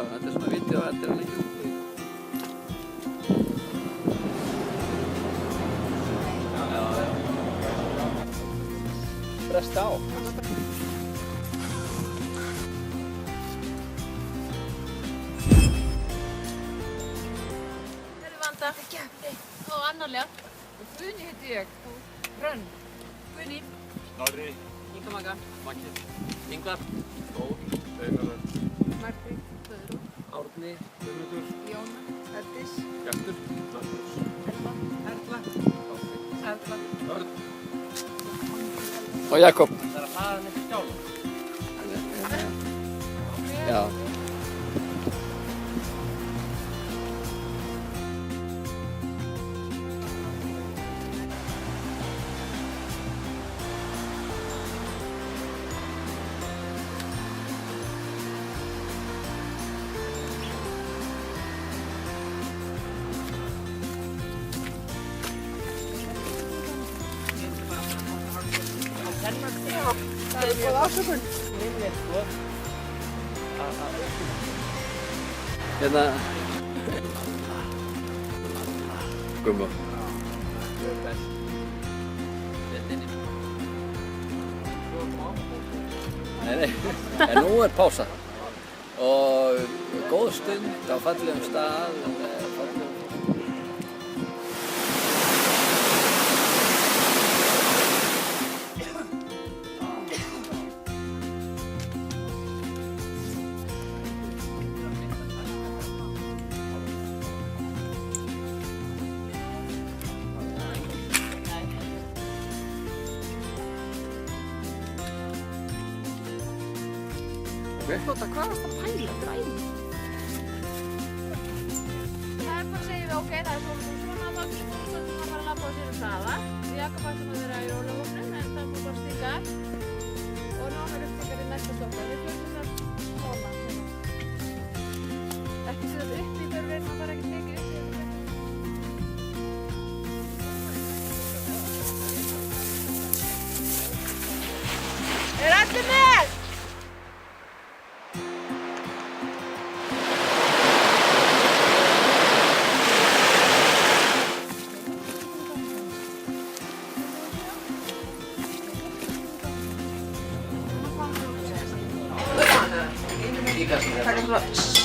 þetta er svona vídeo eftir að leikja. Já. Bresta á. Vanda og Anna-Lea og Guðni heiti ég og Hrönn. Guðni, Snorri, Inga Magga, Maggi, Ingvar, Þór, Steinar, Margrét, Guðrún, Árni, Guðmundur, Jóna, Herdís, Hjartur, Magnús, Erla, Erla, Örn. og Jakob. Það er að hlaða nefnir skjála. Já. það er góð ásökun. Hérna. Gumma. Nei, en nú er pása og góð stund á fallegum stað. Tóta, hvað varst að pæla dræmi? Það er bara að segja við, ok, það er svona vagn, stundum að fara að labba á sér hraða. Jakob ættum að vera í rólihófnum, en það múið bara stíka upp. Og nánar upptíkar í næsta stokka. Við fljóðum það svona. Ekki setja upp í þörfinn, það fara ekki tekið upp. Er allir með? Takk fyrir það.